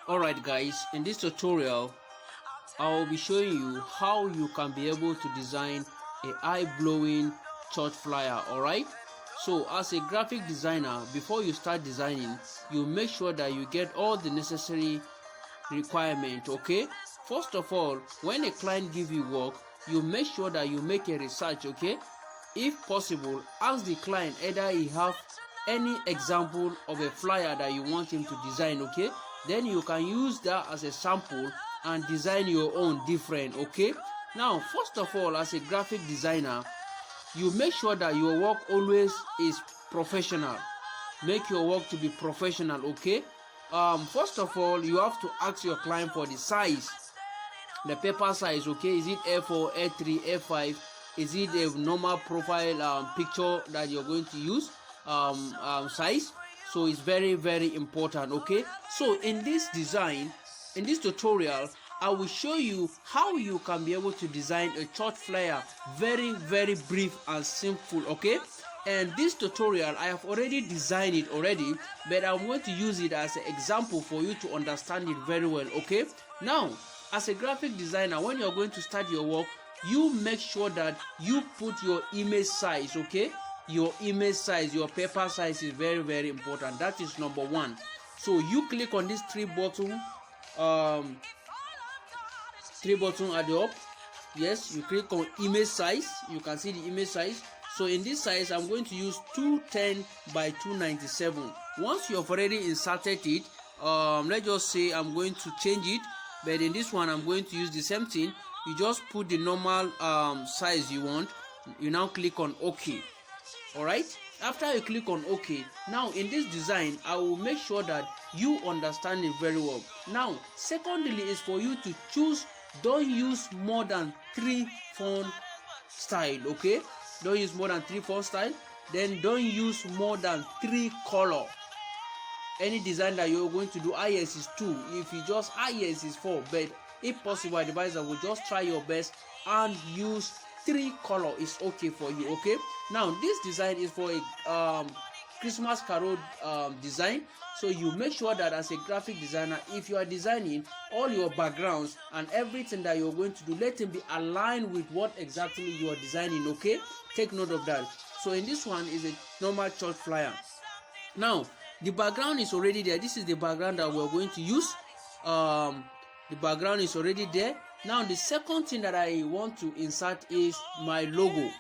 Alright guys, in this tutorial I will be showing you how you can be able to design a eye-blowing church flyer. Alright, so as a graphic designer, before you start designing, you make sure that you get all the necessary requirement. Okay, first of all, when a client give you work, you make sure that you make a research. Okay, if possible, ask the client either he have any example of a flyer that you want him to design. Okay, then you can use that as a sample and design your own different. Okay, now first of all, as a graphic designer, you make sure that your work always is professional. Make your work to be professional. Okay, first of all, you have to ask your client for the size, the paper size. Okay, is it A4, A3, A5? Is it a normal profile picture that you're going to use size? So it's very important. Okay, so in this design, in this tutorial, I will show you how you can be able to design a church flyer very brief and simple. Okay, and this tutorial I have already designed it already, but I'm going to use it as an example for you to understand it very well. Okay, now as a graphic designer, when you're going to start your work, you make sure that you put your image size. Okay, your image size, your paper size is very important. That is number one. So you click on this three button at the up. Yes, you click on image size. You can see the image size. So in this size, I'm going to use 210 by 297. Once you have already inserted it, let's just say I'm going to change it, but in this one I'm going to use the same thing. You just put the normal size you want. You now click on OK. Alright, after you click on OK, now in this design I will make sure that you understand it very well. Now secondly is for you to choose, don't use more than 3 font style. Okay, don't use more than 3 font style. Then don't use more than 3 color. Any design that you're going to do, IS is 2. If you just IS is 4, but if possible, I advise that will just try your best and use 3 color is okay for you. Okay, now this design is for a Christmas carol design. So you make sure that as a graphic designer, if you are designing, all your backgrounds and everything that you're going to do, let it be aligned with what exactly you are designing. Okay, take note of that. So in this one is a normal church flyer. Now the background is already there. This is the background that we're going to use. The background is already there. Now the second thing that I want to insert is my logo.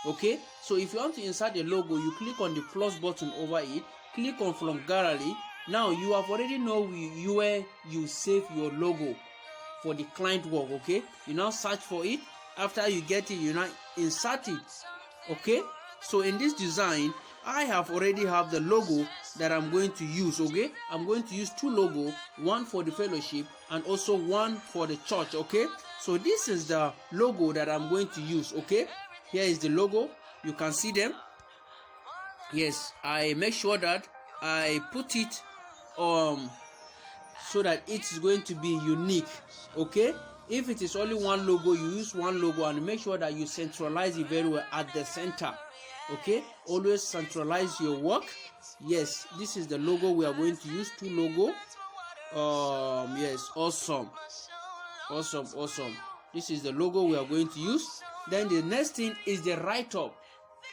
Okay, so if you want to insert a logo, you click on the plus button over it, click on from gallery. Now you have already know where you save your logo for the client work. Okay, you now search for it. After you get it, you now insert it. Okay, so in this design I have already have the logo that I'm going to use. Okay, I'm going to use 2 logo, one for the fellowship and also one for the church. Okay, so this is the logo that I'm going to use. Okay, here is the logo. You can see them. Yes, I make sure that I put it so that it is going to be unique. Okay, if it is only one logo, you use one logo and make sure that you centralize it very well at the center. Okay, always centralize your work. Yes, this is the logo we are going to use, 2 logo. Yes, awesome. This is the logo we are going to use. Then the next thing is the write-up.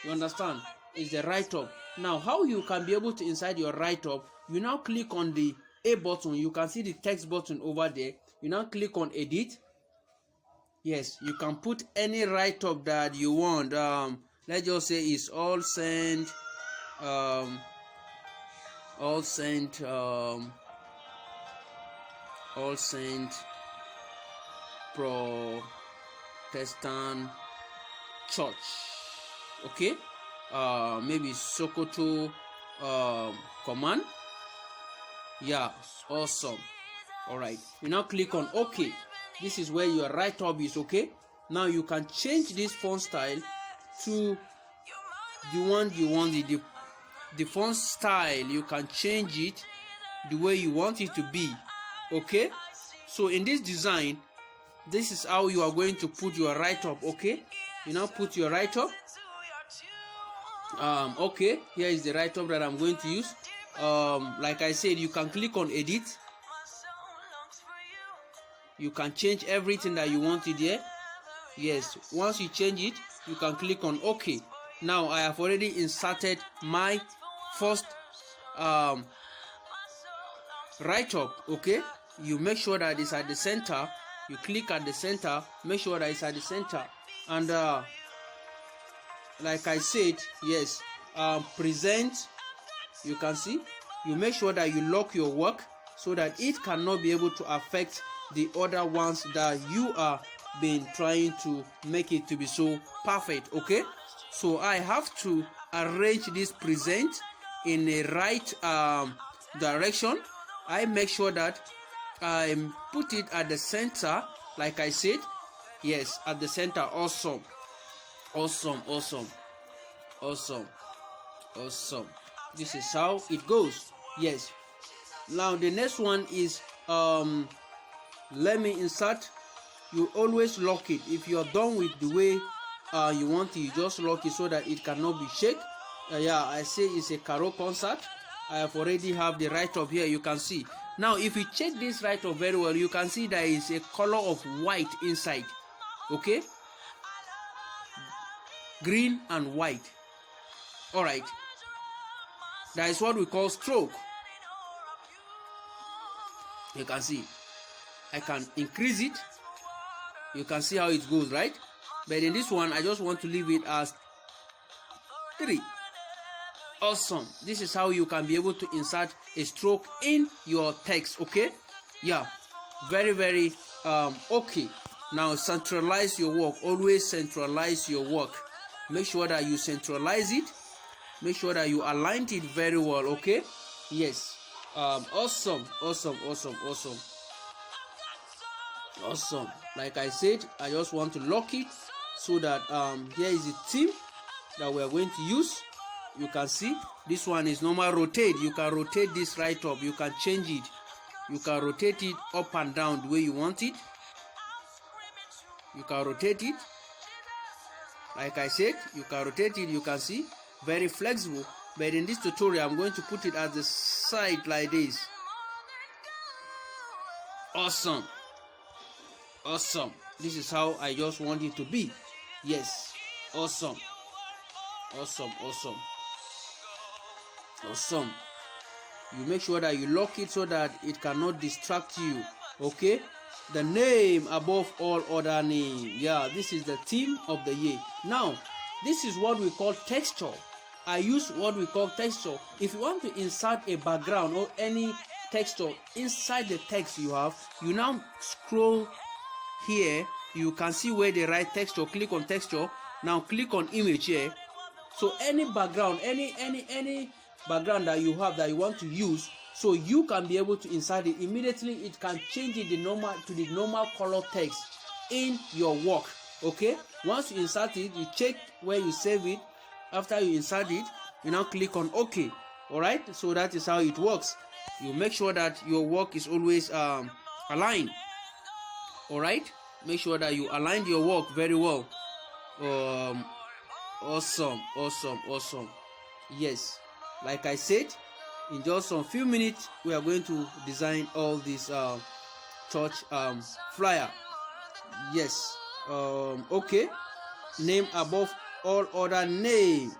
You understand? Is the write-up. Now how you can be able to inside your write-up, you now click on the A button. You can see the text button over there. You now click on edit. Yes, you can put any write-up that you want. Let's just say it's all sent Protestant church. Okay, maybe Sokoto command. Yeah, awesome. All right, you now click on OK. This is where your write-up is. Okay, now you can change this font style to the one you want. The font style, you can change it the way you want it to be. Okay, so in this design, this is how you are going to put your write-up. Okay, you now put your write-up. Okay, here is the write-up that I'm going to use. Like I said, you can click on edit. you can change everything that you want it there. Yes, once you change it, you can click on OK. Now I have already inserted my first write-up. Okay, you make sure that it's at the center. You click at the center, make sure that it's at the center, and like I said, yes, present. You can see, you make sure that you lock your work so that it cannot be able to affect the other ones that you are been trying to make it to be so perfect. Okay, so I have to arrange this present in a right direction. I make sure that I put it at the center, like I said. Yes, at the center. Awesome, awesome, awesome, awesome, awesome. This is how it goes. Yes. Now the next one is let me insert. You always lock it. If you're done with the way you want it, you just lock it so that it cannot be shaken. Yeah, I say it's a Carol concert. I have already have the write-up here. You can see. Now, if you check this write-up very well, you can see there is a color of white inside. Okay, green and white. All right. That is what we call stroke. You can see. I can increase it. You can see how it goes, right? But in this one, I just want to leave it as 3. Awesome. This is how you can be able to insert a stroke in your text. Okay, yeah, very, very okay. Now centralize your work. Always centralize your work. Make sure that you centralize it. Make sure that you aligned it very well. Okay, yes. Awesome, awesome, awesome, awesome, awesome. Like I said, I just want to lock it so that here is the theme that we are going to use. You can see this one is normal rotate. You can rotate this right up. You can change it. You can rotate it up and down the way you want it. You can rotate it. Like I said, you can rotate it. You can see, very flexible. But in this tutorial, I'm going to put it at the side like this. Awesome. Awesome. This is how I just want it to be. Yes. Awesome. Awesome. Awesome. Awesome. You make sure that you lock it so that it cannot distract you. Okay, the name above all other name. Yeah, this is the theme of the year. Now this is what we call texture. I use what we call texture. If you want to insert a background or any texture inside the text you have, you now scroll here. You can see where they write texture. Click on texture. Now click on image here. So any background, any background that you have that you want to use, so you can be able to insert it immediately. It can change it to the normal color text in your work. Okay, once you insert it, you check where you save it. After you insert it, you now click on OK. All right, so that is how it works. You make sure that your work is always aligned. All right, make sure that you aligned your work very well. Awesome, awesome, awesome. Yes, like I said, in just some few minutes we are going to design all this church flyer. Yes. Okay, name above all other name.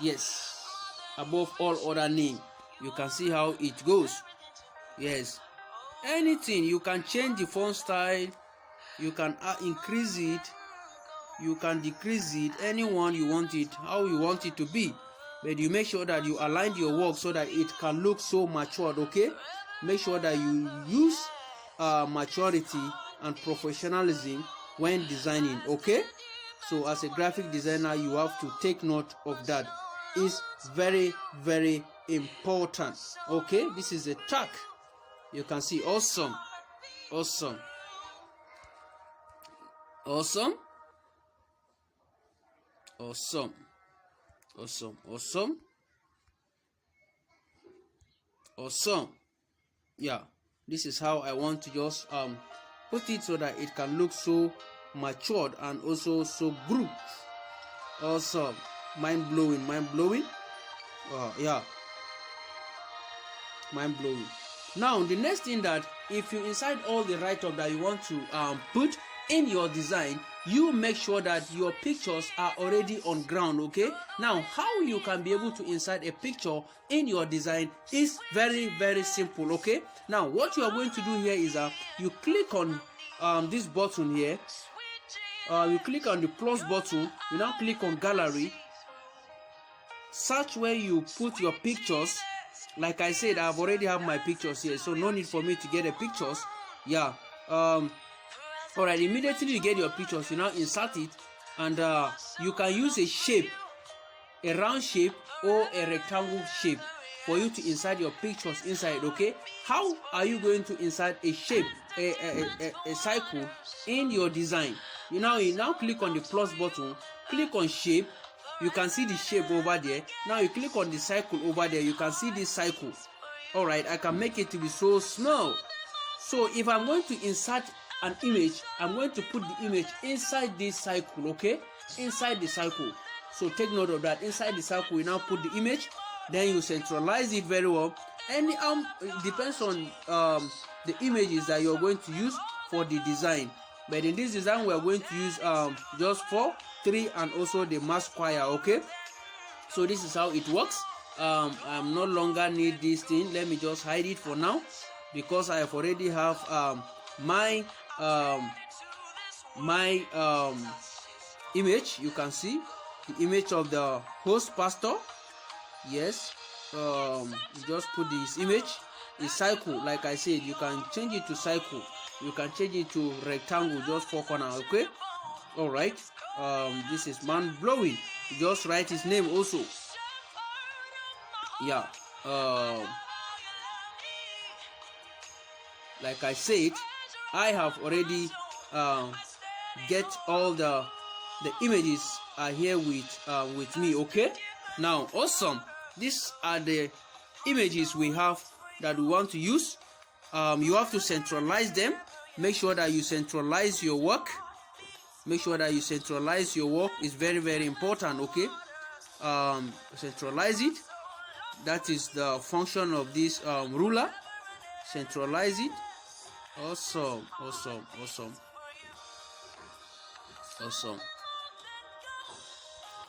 Yes, above all other name. You can see how it goes. Yes, anything. You can change the font style. You can increase it, you can decrease it, anyone you want it, how you want it to be. But you make sure that you align your work so that it can look so matured. Okay, make sure that you use maturity and professionalism when designing. Okay, so as a graphic designer, you have to take note of that. It's very, very important. Okay, this is a tag. You can see. Awesome, awesome, awesome, awesome, awesome, awesome, awesome. Yeah, this is how I want to just put it so that it can look so matured and also so grouped. Awesome, mind blowing, mind blowing. Yeah, mind blowing. Now the next thing, that if you inside all the write-up that you want to put in your design, you make sure that your pictures are already on ground. Okay, now how you can be able to insert a picture in your design is very simple. Okay, now what you are going to do here is you click on this button here. You click on the plus button. You now click on gallery, search where you put your pictures. Like I said, I've already have my pictures here, so no need for me to get the pictures. Yeah. All right, immediately you get your pictures, you now insert it, and you can use a shape, a round shape or a rectangle shape for you to insert your pictures inside. Okay, how are you going to insert a shape, a cycle in your design? You now click on the plus button, click on shape. You can see the shape over there. Now you click on the cycle over there, you can see this cycle. All right, I can make it to be so small. So if I'm going to insert an image, I'm going to put the image inside this cycle. Okay, inside the cycle. So take note of that. Inside the cycle, you now put the image, then you centralize it very well. And it depends on the images that you're going to use for the design. But in this design, we are going to use just 4, 3, and also the mass choir. Okay, so this is how it works. I'm no longer need this thing. Let me just hide it for now, because I already have my image. You can see the image of the host pastor. Yes, you just put this image. It's cycle. Like I said, you can change it to cycle, you can change it to rectangle, just 4 corners. Okay, all right. This is man blowing. You just write his name also. Yeah. Like I said, I have already get all the images are here with me. Okay, now awesome. These are the images we have that we want to use. You have to centralize them. Make sure that you centralize your work. Make sure that you centralize your work. Is very important. Okay, centralize it. That is the function of this ruler. Centralize it. Awesome.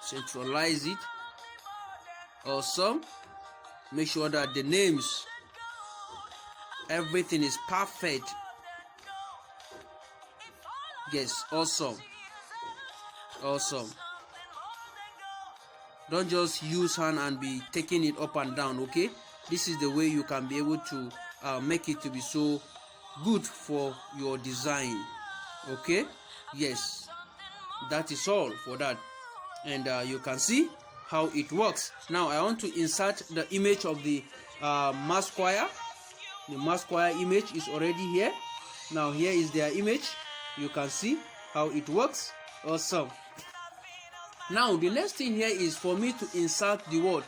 Centralize it. Awesome. Make sure that the names, everything is perfect. Yes, awesome. Don't just use hand and be taking it up and down. Okay, this is the way you can be able to make it to be so good for your design. Okay, yes, that is all for that. And you can see how it works. Now I want to insert the image of the mass choir. The mass choir image is already here. Now here is their image. You can see how it works. Awesome. Now the next thing here is for me to insert the word,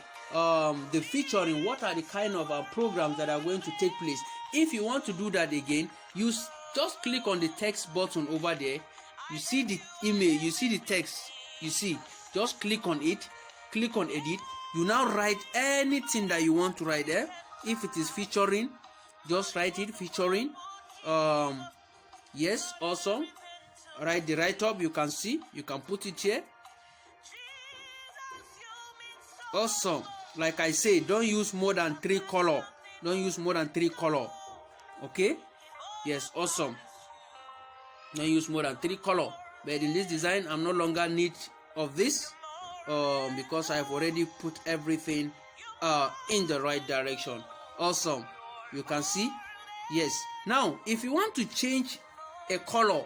the featuring. What are the kind of programs that are going to take place? If you want to do that again, you just click on the text button over there. You see the email, you see the text, you see, just click on it, click on edit. You now write anything that you want to write there. If it is featuring, just write it featuring. Yes, awesome. Write the write-up. You can see, you can put it here. Awesome. Like I say, don't use more than 3 color. Don't use more than 3 color. Okay, yes, awesome. Don't use more than 3 color. But in this design, I'm no longer need of this because I've already put everything in the right direction. Awesome. You can see. Yes. Now if you want to change a color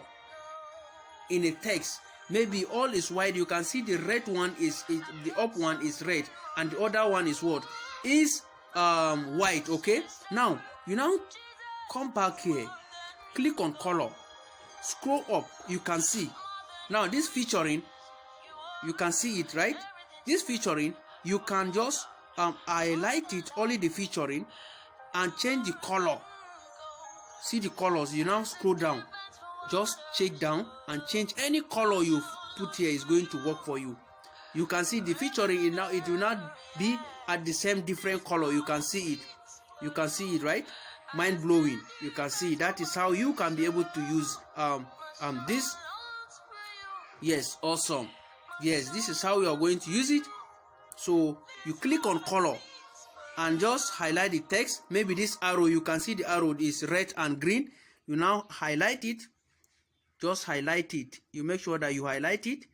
in a text, maybe all is white, you can see the red one is the up one is red and the other one is what is white. Okay, now you now come back here, click on color, scroll up. You can see now this featuring, you can see it, right? This featuring, you can just highlight it, only the featuring, and change the color. See the colors. You now scroll down, just check down and change any color you put here is going to work for you. You can see the featuring it now, it will not be at the same different color. You can see it. You can see it, right? mind-blowing. You can see that is how you can be able to use this. Yes, awesome. Yes, this is how you are going to use it. So you click on color and just highlight the text. Maybe this arrow, you can see the arrow is red and green. You now highlight it. Just highlight it. You make sure that you highlight it,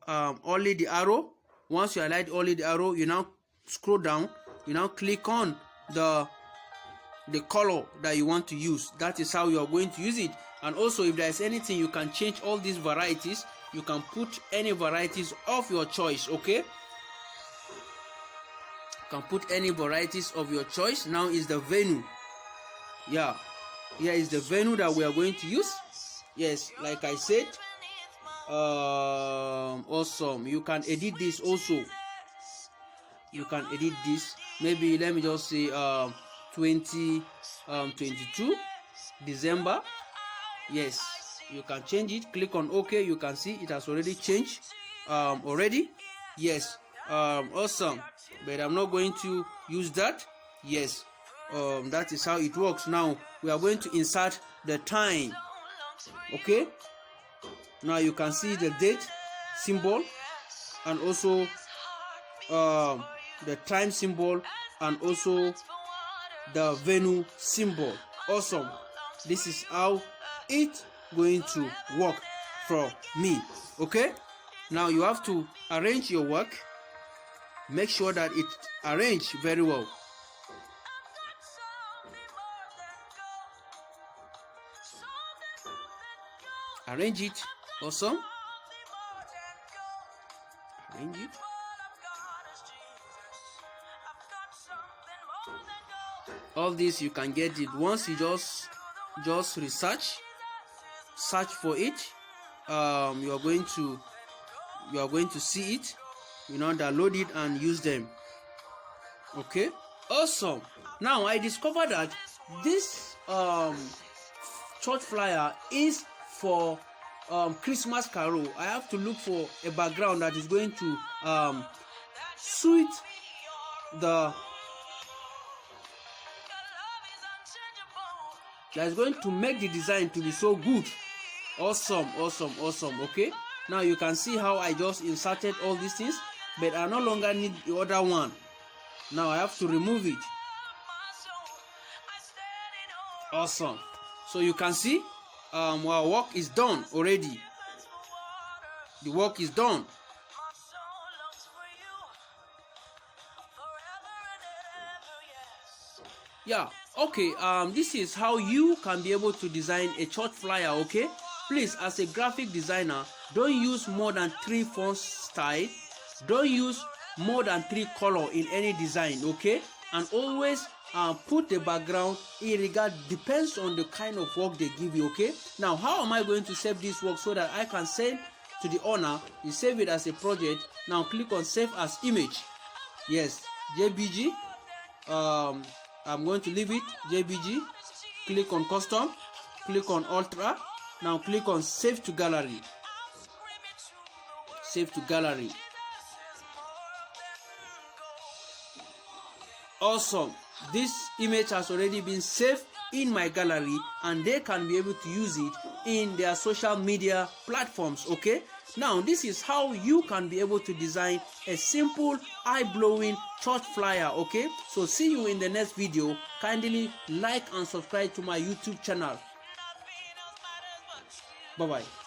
only the arrow. Once you highlight only the arrow, you now scroll down. You now click on the color that you want to use. That is how you are going to use it. And also, if there is anything, you can change all these varieties. You can put any varieties of your choice. Okay, you can put any varieties of your choice. Now is the venue. Yeah, here is the venue that we are going to use. Yes, like I said, awesome. You can edit this also. You can edit this. Maybe let me just say 2022 December. Yes, you can change it. Click on OK. You can see it has already changed already. Yes, awesome. But I'm not going to use that. Yes, that is how it works. Now we are going to insert the time. Okay, now you can see the date symbol and also the time symbol and also the venue symbol. Awesome. This is how it's going to work for me. Okay, now you have to arrange your work. Make sure that it's arranged very well. Arrange it. Awesome. Arrange it. All this you can get it once you just search for it. You are going to see it. You know, download it and use them. Okay, awesome. Now I discovered that this church flyer is for Christmas carol. I have to look for a background that is going to suit that is going to make the design to be so good. Awesome. Okay, now you can see how I just inserted all these things, but I no longer need the other one. Now I have to remove it. Awesome. So you can see our work is done already. The work is done. Yeah, okay, this is how you can be able to design a church flyer. Okay, please, as a graphic designer, don't use more than 3 font style. Don't use more than 3 color in any design. Okay, and always put the background in regard, depends on the kind of work they give you. Okay, now how am I going to save this work so that I can send to the owner? You save it as a project. Now click on save as image. Yes, JPG. I'm going to leave it JPG. Click on custom, click on ultra. Now click on save to gallery. Save to gallery. Awesome. This image has already been saved in my gallery and they can be able to use it in their social media platforms. Okay, now this is how you can be able to design a simple eye-blowing church flyer. Okay, so see you in the next video. Kindly like and subscribe to my YouTube channel. Bye bye.